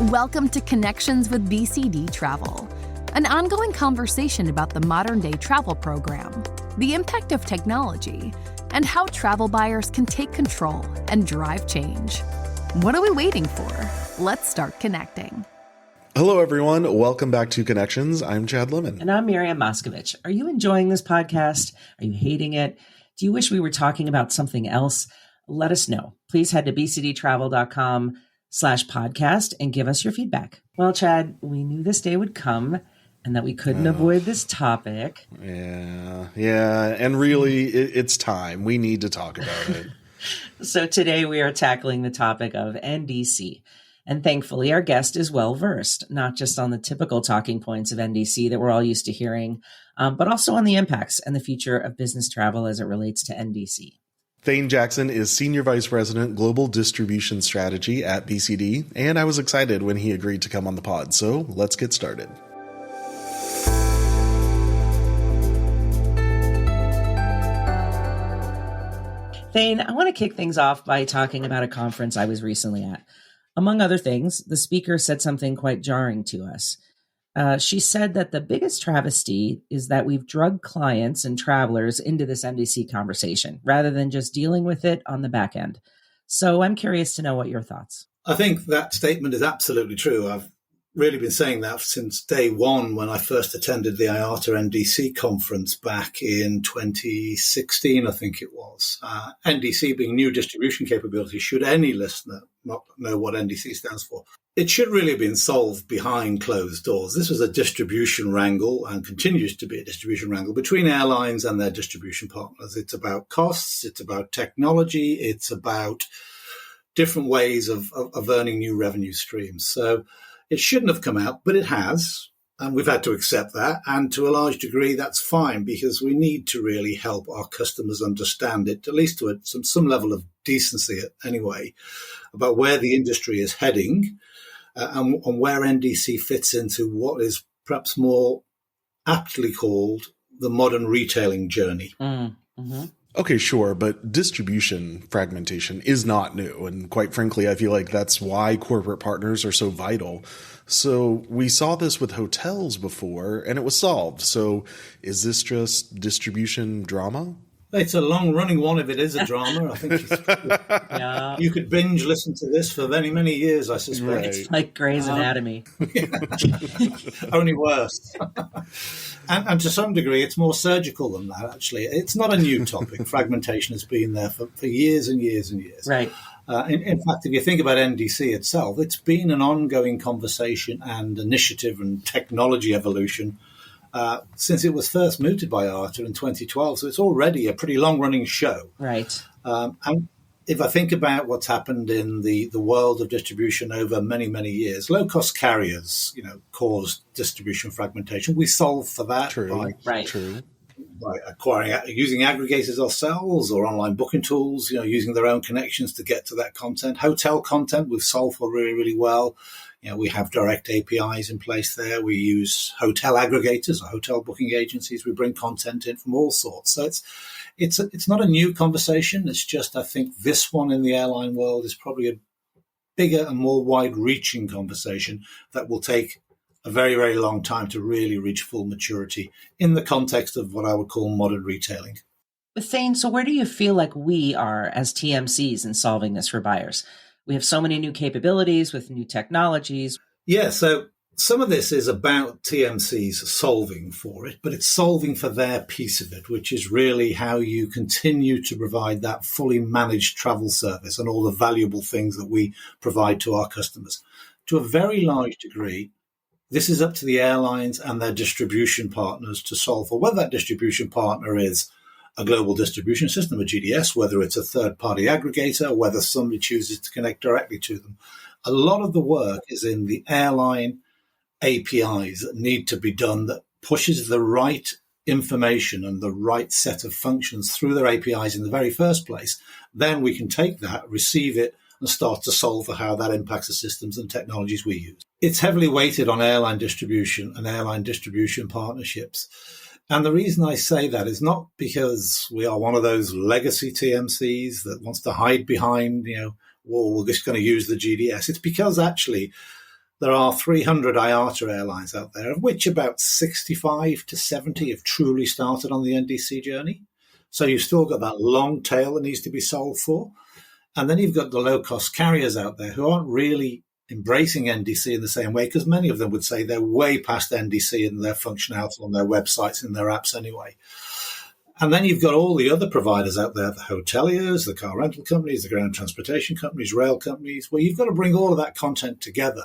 Welcome to Connections with BCD Travel, an ongoing conversation about the modern-day travel program, the impact of technology, and how travel buyers can take control and drive change. What are we waiting for? Let's start connecting. Hello, everyone. Welcome back to Connections. I'm Chad Lemon. And I'm Miriam Moskovich. Are you enjoying this podcast? Are you hating it? Do you wish we were talking about something else? Let us know. Please head to bcdtravel.com/podcast and give us your feedback. Well, Chad, we knew this day would come and that we couldn't avoid this topic. Yeah. And really, it's time. We need to talk about it. So today we are tackling the topic of NDC. And thankfully, our guest is well-versed, not just on the typical talking points of NDC that we're all used to hearing, but also on the impacts and the future of business travel as it relates to NDC. Thane Jackson is Senior Vice President, Global Distribution Strategy at BCD, and I was excited when he agreed to come on the pod, so let's get started. Thane, I want to kick things off by talking about a conference I was recently at. Among other things, the speaker said something quite jarring to us. She said that the biggest travesty is that we've drugged clients and travelers into this NDC conversation rather than just dealing with it on the back end. So I'm curious to know what your thoughts. I think that statement is absolutely true. I've really been saying that since day one when I first attended the IATA NDC conference back in 2016, I think it was. NDC being new distribution capability, should any listener not know what NDC stands for, it should really have been solved behind closed doors. This was a distribution wrangle and continues to be a distribution wrangle between airlines and their distribution partners. It's about costs, it's about technology, it's about different ways of earning new revenue streams. So it shouldn't have come out, but it has, and we've had to accept that. And to a large degree, that's fine because we need to really help our customers understand it, at least to some level of decency anyway, about where the industry is heading and where NDC fits into what is perhaps more aptly called the modern retailing journey. Mm-hmm. Okay, sure, but distribution fragmentation is not new. And quite frankly, I feel like that's why corporate partners are so vital. So we saw this with hotels before, and it was solved. So is this just distribution drama? It's a long-running one if it is a drama. I think you could binge listen to this for many, many years, I suspect. Right. It's like Grey's Anatomy. Only worse. And to some degree, it's more surgical than that, actually. It's not a new topic. Fragmentation has been there for years and years and years. Right. In fact, if you think about NDC itself, it's been an ongoing conversation and initiative and technology evolution since it was first mooted by IATA in 2012. So it's already a pretty long-running show. Right. And if I think about what's happened in the world of distribution over many, many years, low-cost carriers, caused distribution fragmentation. We solved for that by using aggregators ourselves or online booking tools, using their own connections to get to that content. Hotel content we've solved for really, really well. We have direct APIs in place there. We use hotel aggregators or hotel booking agencies. We bring content in from all sorts. So it's not a new conversation. It's just, I think this one in the airline world is probably a bigger and more wide-reaching conversation that will take a very, very long time to really reach full maturity in the context of what I would call modern retailing. Thane, so where do you feel like we are as TMCs in solving this for buyers? We have so many new capabilities with new technologies. Yeah, so some of this is about TMCs solving for it, but it's solving for their piece of it, which is really how you continue to provide that fully managed travel service and all the valuable things that we provide to our customers. To a very large degree, this is up to the airlines and their distribution partners to solve for, whether that distribution partner is a global distribution system, a GDS, whether it's a third-party aggregator, whether somebody chooses to connect directly to them. A lot of the work is in the airline APIs that need to be done that pushes the right information and the right set of functions through their APIs in the very first place. Then we can take that, receive it, and start to solve for how that impacts the systems and technologies we use. It's heavily weighted on airline distribution and airline distribution partnerships. And the reason I say that is not because we are one of those legacy TMCs that wants to hide behind, well, we're just going to use the GDS. It's because actually there are 300 IATA airlines out there, of which about 65 to 70 have truly started on the NDC journey. So you've still got that long tail that needs to be solved for. And then you've got the low-cost carriers out there who aren't really embracing NDC in the same way, because many of them would say they're way past NDC in their functionality on their websites and their apps anyway. And then you've got all the other providers out there, the hoteliers, the car rental companies, the ground transportation companies, rail companies, where you've got to bring all of that content together.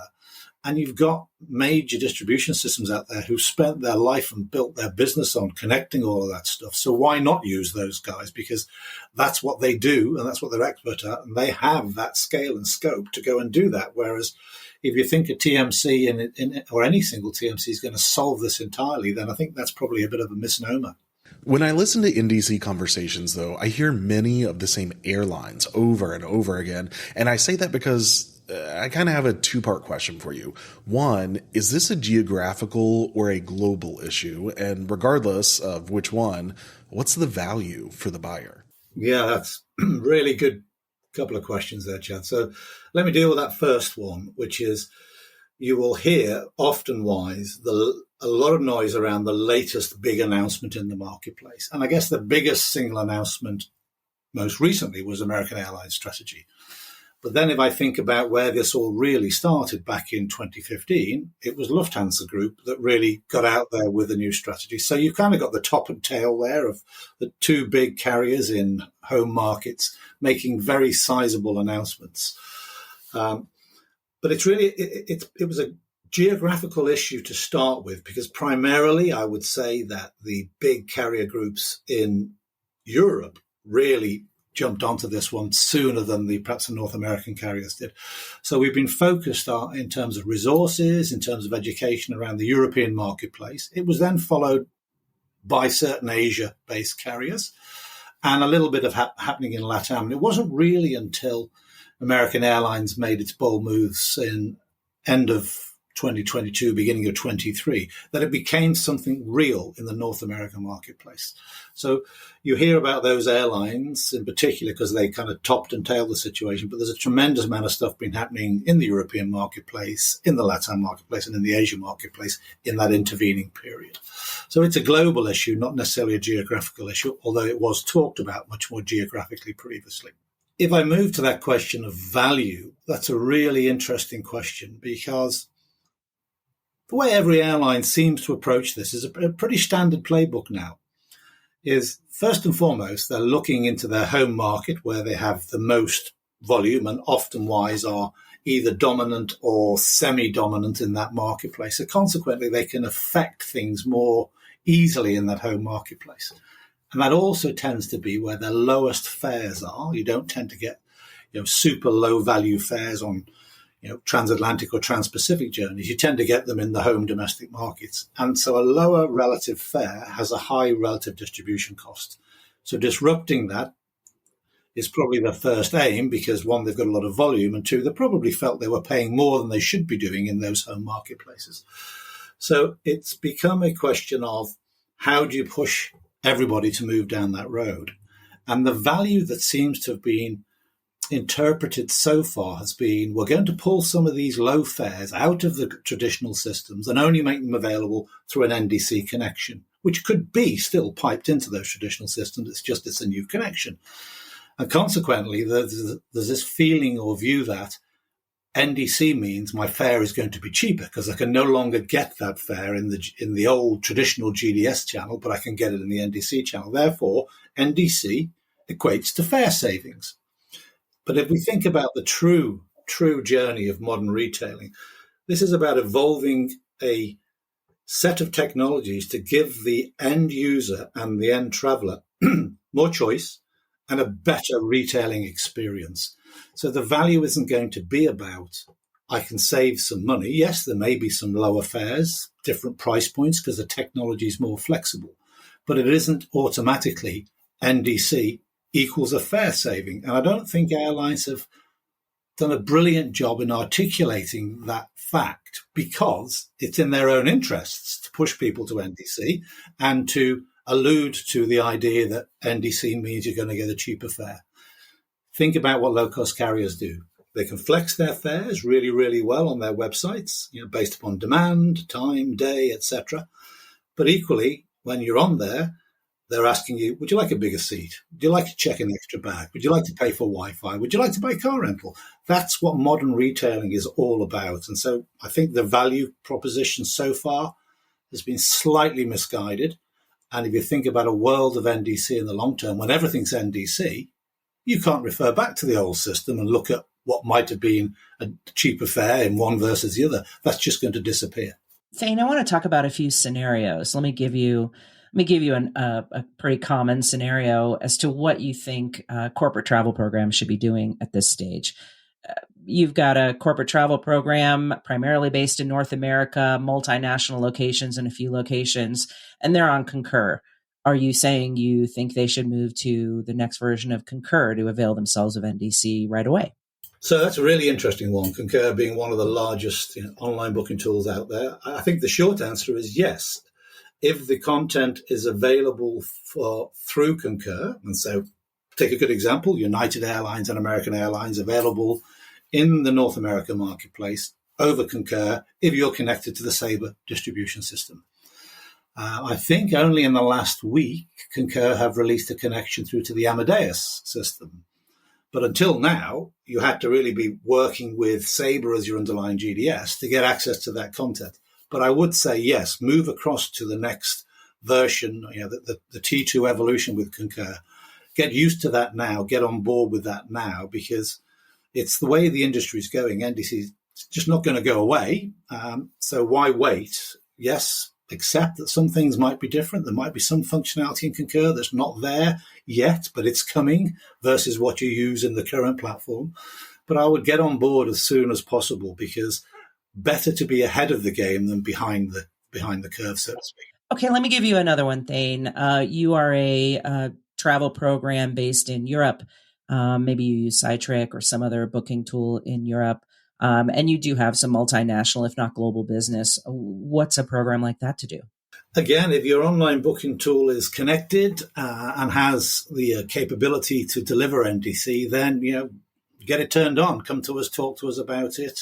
And you've got major distribution systems out there who spent their life and built their business on connecting all of that stuff. So why not use those guys? Because that's what they do and that's what they're expert at. And they have that scale and scope to go and do that. Whereas if you think a TMC or any single TMC is going to solve this entirely, then I think that's probably a bit of a misnomer. When I listen to NDC conversations, though, I hear many of the same airlines over and over again. And I say that because I kind of have a two-part question for you. One, is this a geographical or a global issue? And regardless of which one, what's the value for the buyer? Yeah, that's really good couple of questions there, Chad. So let me deal with that first one, which is you will hear often a lot of noise around the latest big announcement in the marketplace. And I guess the biggest single announcement most recently was American Airlines strategy. But then if I think about where this all really started back in 2015, it was Lufthansa Group that really got out there with a new strategy. So you've kind of got the top and tail there of the two big carriers in home markets making very sizable announcements. But it's really, it was a geographical issue to start with, because primarily I would say that the big carrier groups in Europe really jumped onto this one sooner than perhaps the North American carriers did. So we've been focused on, in terms of resources, in terms of education around the European marketplace. It was then followed by certain Asia-based carriers and a little bit of happening in LATAM. And it wasn't really until American Airlines made its bold moves in end of 2022, beginning of 23, that it became something real in the North American marketplace. So you hear about those airlines in particular because they kind of topped and tailed the situation, but there's a tremendous amount of stuff been happening in the European marketplace, in the LATAM marketplace, and in the Asian marketplace in that intervening period. So it's a global issue, not necessarily a geographical issue, although it was talked about much more geographically previously. If I move to that question of value, that's a really interesting question, because the way every airline seems to approach this is a pretty standard playbook now. Is first and foremost, they're looking into their home market where they have the most volume and often wise are either dominant or semi-dominant in that marketplace. So consequently, they can affect things more easily in that home marketplace. And that also tends to be where their lowest fares are. You don't tend to get, super low value fares on transatlantic or trans-Pacific journeys. You tend to get them in the home domestic markets. And so a lower relative fare has a high relative distribution cost. So disrupting that is probably their first aim, because one, they've got a lot of volume, and two, they probably felt they were paying more than they should be doing in those home marketplaces. So it's become a question of how do you push everybody to move down that road? And the value that seems to have been interpreted so far has been, we're going to pull some of these low fares out of the traditional systems and only make them available through an NDC connection, which could be still piped into those traditional systems. It's a new connection. And consequently, there's this feeling or view that NDC means my fare is going to be cheaper because I can no longer get that fare in the old traditional GDS channel, but I can get it in the NDC channel. Therefore, NDC equates to fare savings. But if we think about the true journey of modern retailing, this is about evolving a set of technologies to give the end user and the end traveler more choice and a better retailing experience. So the value isn't going to be about, I can save some money. Yes, there may be some lower fares, different price points because the technology is more flexible, but it isn't automatically NDC equals a fare saving. And I don't think airlines have done a brilliant job in articulating that fact, because it's in their own interests to push people to NDC and to allude to the idea that NDC means you're going to get a cheaper fare. Think about what low-cost carriers do. They can flex their fares really, really well on their websites, based upon demand, time, day, etc. But equally, when you're on there, they're asking you, would you like a bigger seat? Would you like to check an extra bag? Would you like to pay for Wi-Fi? Would you like to buy car rental? That's what modern retailing is all about. And so I think the value proposition so far has been slightly misguided. And if you think about a world of NDC in the long term, when everything's NDC, you can't refer back to the old system and look at what might have been a cheaper fare in one versus the other. That's just going to disappear. Thane, I want to talk about a few scenarios. Let me give you a pretty common scenario as to what you think corporate travel programs should be doing at this stage. You've got a corporate travel program primarily based in North America, multinational locations in a few locations, and they're on Concur. Are you saying you think they should move to the next version of Concur to avail themselves of NDC right away? So that's a really interesting one, Concur being one of the largest online booking tools out there. I think the short answer is yes. If the content is available through Concur, and so take a good example, United Airlines and American Airlines available in the North American marketplace over Concur if you're connected to the Sabre distribution system. I think only in the last week, Concur have released a connection through to the Amadeus system. But until now, you had to really be working with Sabre as your underlying GDS to get access to that content. But I would say, yes, move across to the next version, the T2 evolution with Concur. Get used to that now, get on board with that now, because it's the way the industry is going. NDC is just not going to go away. So why wait? Yes, accept that some things might be different. There might be some functionality in Concur that's not there yet, but it's coming versus what you use in the current platform. But I would get on board as soon as possible, because better to be ahead of the game than behind the curve, so to speak. Okay, let me give you another one, Thane. You are a travel program based in Europe. Maybe you use Cytric or some other booking tool in Europe. And you do have some multinational, if not global business. What's a program like that to do? Again, if your online booking tool is connected and has the capability to deliver NDC, then, get it turned on. Come to us, talk to us about it.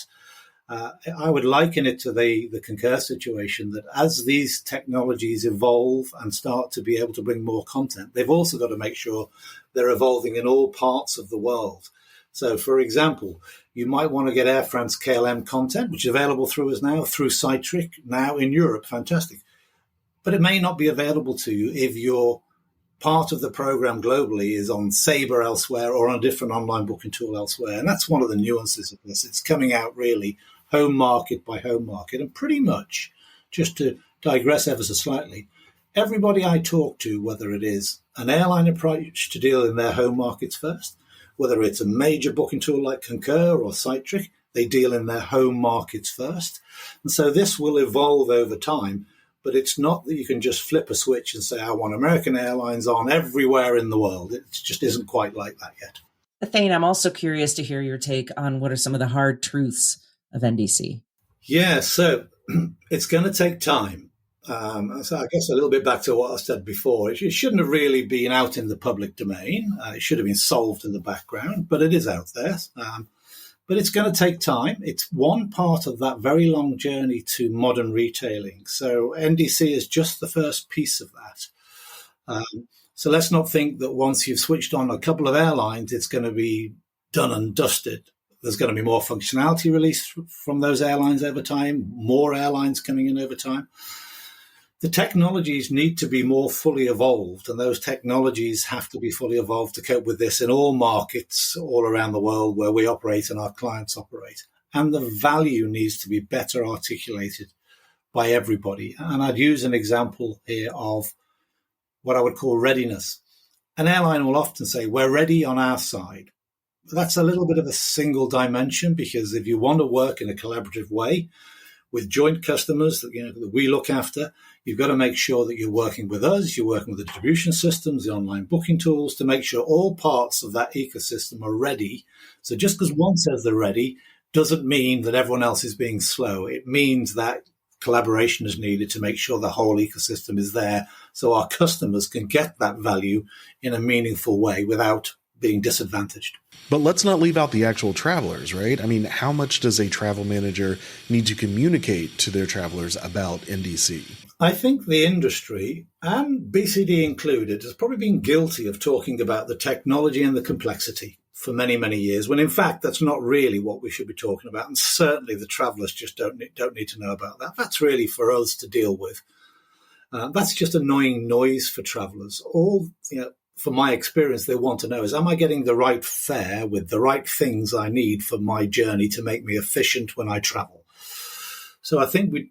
I would liken it to the Concur situation, that as these technologies evolve and start to be able to bring more content, they've also got to make sure they're evolving in all parts of the world. So, for example, you might want to get Air France KLM content, which is available through us now, through Cytric, now in Europe. Fantastic. But it may not be available to you if your part of the program globally is on Sabre elsewhere or on a different online booking tool elsewhere. And that's one of the nuances of this. It's coming out really home market by home market. And pretty much, just to digress ever so slightly, everybody I talk to, whether it is an airline approach to deal in their home markets first, whether it's a major booking tool like Concur or Cytric, they deal in their home markets first. And so this will evolve over time, but it's not that you can just flip a switch and say, I want American Airlines on everywhere in the world. It just isn't quite like that yet. Thane, I'm also curious to hear your take on what are some of the hard truths of NDC. Yeah, so it's going to take time. So I guess a little bit back to what I said before, it shouldn't have really been out in the public domain. It should have been solved in the background, but it is out there. But it's going to take time. It's one part of that very long journey to modern retailing. So NDC is just the first piece of that. So let's not think that once you've switched on a couple of airlines, it's going to be done and dusted. There's going to be more functionality released from those airlines over time, more airlines coming in over time. The technologies need to be more fully evolved, and those technologies have to be fully evolved to cope with this in all markets all around the world where we operate and our clients operate. And the value needs to be better articulated by everybody. And I'd use an example here of what I would call readiness. An airline will often say, we're ready on our side. That's a little bit of a single dimension, because if you want to work in a collaborative way with joint customers that we look after, you've got to make sure that you're working with us, you're working with the distribution systems, the online booking tools, to make sure all parts of that ecosystem are ready. So just because one says they're ready doesn't mean that everyone else is being slow. It means that collaboration is needed to make sure the whole ecosystem is there so our customers can get that value in a meaningful way without being disadvantaged. But let's not leave out the actual travelers, right? I mean, how much does a travel manager need to communicate to their travelers about NDC? I think the industry, and BCD included, has probably been guilty of talking about the technology and the complexity for many, many years, when in fact that's not really what we should be talking about. And certainly the travellers just don't need to know about that. That's really for us to deal with. That's just annoying noise for travellers. All, from my experience, they want to know is, am I getting the right fare with the right things I need for my journey to make me efficient when I travel? So I think we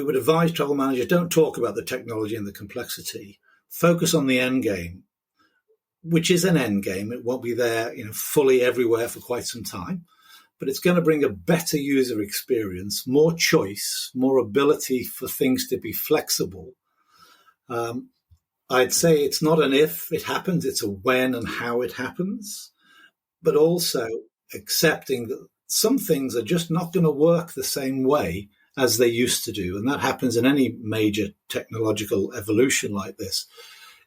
would advise travel managers, don't talk about the technology and the complexity. Focus on the end game, which is an end game. It won't be there, fully everywhere for quite some time, but it's going to bring a better user experience, more choice, more ability for things to be flexible. I'd say it's not an if it happens, it's a when and how it happens, but also accepting that some things are just not going to work the same way as they used to do. And that happens in any major technological evolution like this,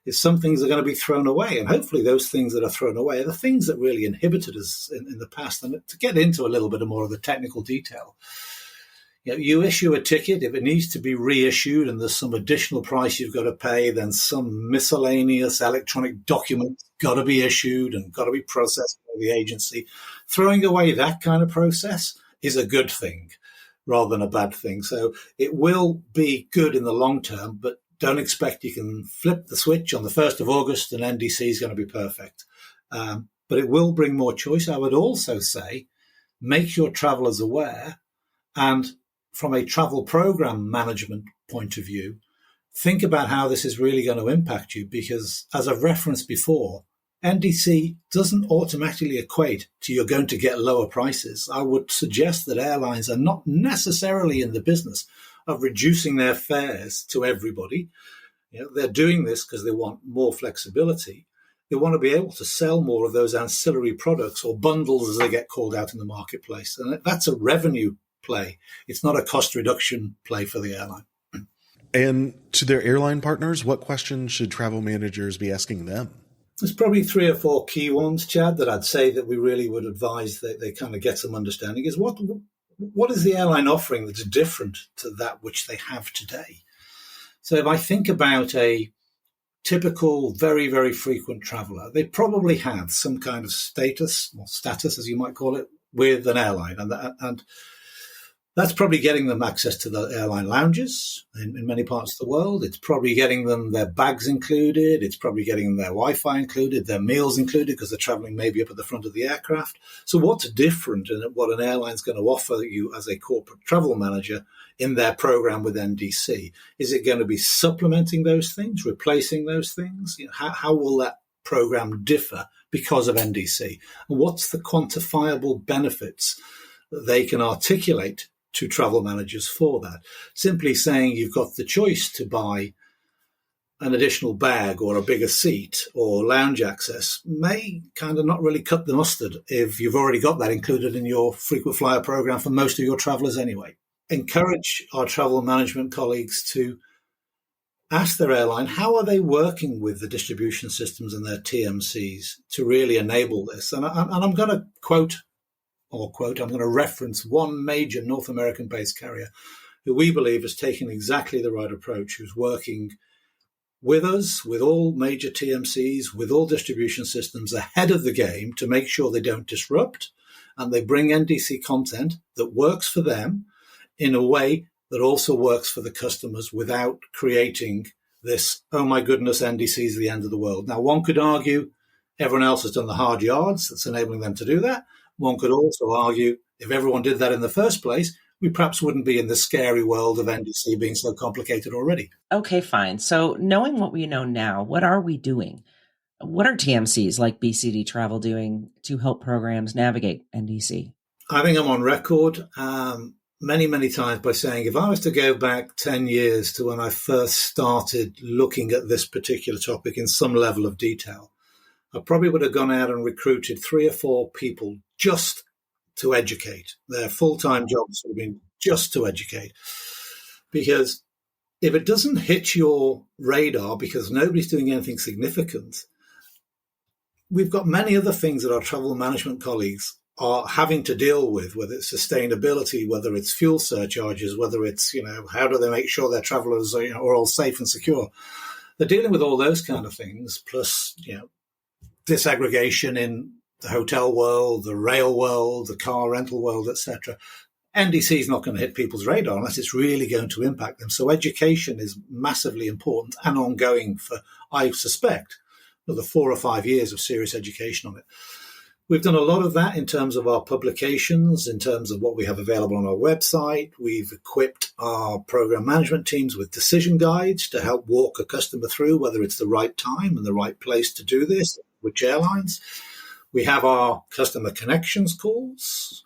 is some things are going to be thrown away. And hopefully those things that are thrown away are the things that really inhibited us in the past. And to get into a little bit more of the technical detail, you issue a ticket. If it needs to be reissued and there's some additional price you've got to pay, then some miscellaneous electronic document got to be issued and got to be processed by the agency. Throwing away that kind of process is a good thing rather than a bad thing. So it will be good in the long term, but don't expect you can flip the switch on the 1st of August and NDC is going to be perfect. But it will bring more choice. I would also say make your travellers aware, and from a travel program management point of view, think about how this is really going to impact you, because as I've referenced before, NDC doesn't automatically equate to you're going to get lower prices. I would suggest that airlines are not necessarily in the business of reducing their fares to everybody. They're doing this because they want more flexibility. They want to be able to sell more of those ancillary products or bundles as they get called out in the marketplace. And that's a revenue play. It's not a cost reduction play for the airline. And to their airline partners, what questions should travel managers be asking them? There's probably 3 or 4 key ones, Chad, that I'd say that we really would advise that they kind of get some understanding is what is the airline offering that's different to that which they have today? So if I think about a typical, very, very frequent traveller, they probably have some kind of status, or status as you might call it, with an airline. And that's probably getting them access to the airline lounges in many parts of the world. It's probably getting them their bags included. It's probably getting them their Wi-Fi included, their meals included, because they're traveling maybe up at the front of the aircraft. So what's different in what an airline's going to offer you as a corporate travel manager in their program with NDC? Is it going to be supplementing those things, replacing those things? How will that program differ because of NDC? And what's the quantifiable benefits that they can articulate to travel managers for that? Simply saying you've got the choice to buy an additional bag or a bigger seat or lounge access may kind of not really cut the mustard if you've already got that included in your frequent flyer program for most of your travelers anyway. Encourage our travel management colleagues to ask their airline, how are they working with the distribution systems and their TMCs to really enable this? And I'm going to I'm going to reference one major North American-based carrier who we believe has taken exactly the right approach, who's working with us, with all major TMCs, with all distribution systems ahead of the game to make sure they don't disrupt and they bring NDC content that works for them in a way that also works for the customers without creating this, oh my goodness, NDC is the end of the world. Now, one could argue everyone else has done the hard yards that's enabling them to do that. One could also argue if everyone did that in the first place, we perhaps wouldn't be in the scary world of NDC being so complicated already. Okay, fine. So knowing what we know now, what are we doing? What are TMCs like BCD Travel doing to help programs navigate NDC? I think I'm on record many, many times by saying if I was to go back 10 years to when I first started looking at this particular topic in some level of detail, I probably would have gone out and recruited 3 or 4 people just to educate. Their full-time jobs would have been just to educate. Because if it doesn't hit your radar because nobody's doing anything significant, we've got many other things that our travel management colleagues are having to deal with, whether it's sustainability, whether it's fuel surcharges, whether it's, how do they make sure their travelers are all safe and secure. They're dealing with all those kind of things, plus, disaggregation in the hotel world, the rail world, the car rental world, etc. NDC is not going to hit people's radar unless it's really going to impact them. So education is massively important and ongoing for, I suspect, another 4 or 5 years of serious education on it. We've done a lot of that in terms of our publications, in terms of what we have available on our website. We've equipped our program management teams with decision guides to help walk a customer through whether it's the right time and the right place to do this, which airlines. We have our customer connections calls,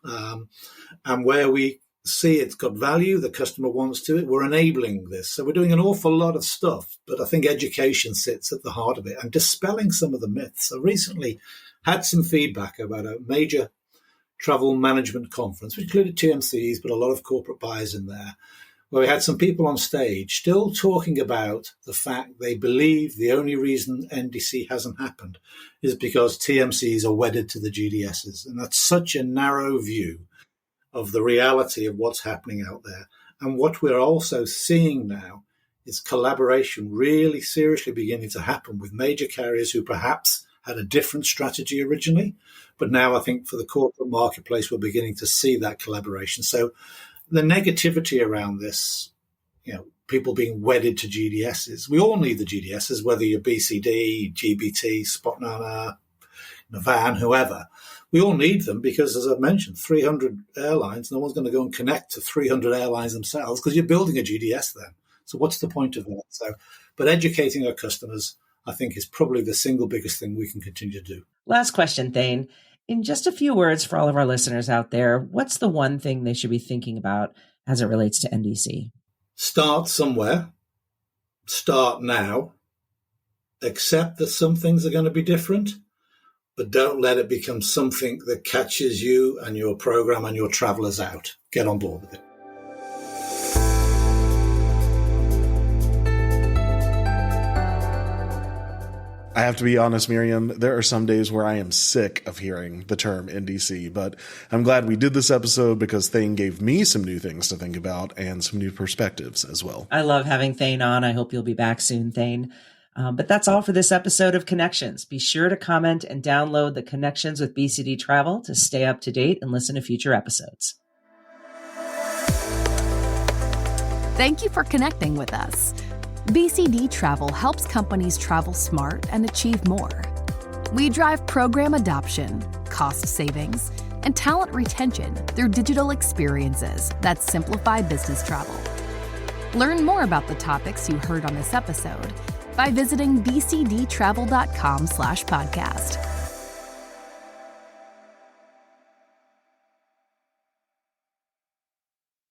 and where we see it's got value, the customer wants to it, we're enabling this. So we're doing an awful lot of stuff, but I think education sits at the heart of it and dispelling some of the myths. I recently had some feedback about a major travel management conference, which included TMCs, but a lot of corporate buyers in there, where we had some people on stage still talking about the fact they believe the only reason NDC hasn't happened is because TMCs are wedded to the GDSs. And that's such a narrow view of the reality of what's happening out there. And what we're also seeing now is collaboration really seriously beginning to happen with major carriers who perhaps had a different strategy originally. But now I think for the corporate marketplace, we're beginning to see that collaboration. So the negativity around this, people being wedded to GDSs, we all need the GDSs, whether you're BCD, GBT, Spotnana, Van, whoever. We all need them because, as I've mentioned, 300 airlines, no one's going to go and connect to 300 airlines themselves because you're building a GDS then. So what's the point of that? But educating our customers, I think, is probably the single biggest thing we can continue to do. Last question, Thane. In just a few words for all of our listeners out there, what's the one thing they should be thinking about as it relates to NDC? Start somewhere. Start now. Accept that some things are going to be different, but don't let it become something that catches you and your program and your travelers out. Get on board with it. I have to be honest, Miriam, there are some days where I am sick of hearing the term NDC, but I'm glad we did this episode because Thane gave me some new things to think about and some new perspectives as well. I love having Thane on. I hope you'll be back soon, Thane. But that's all for this episode of Connections. Be sure to comment and download the Connections with BCD Travel to stay up to date and listen to future episodes. Thank you for connecting with us. BCD Travel helps companies travel smart and achieve more. We drive program adoption, cost savings, and talent retention through digital experiences that simplify business travel. Learn more about the topics you heard on this episode by visiting bcdtravel.com/podcast.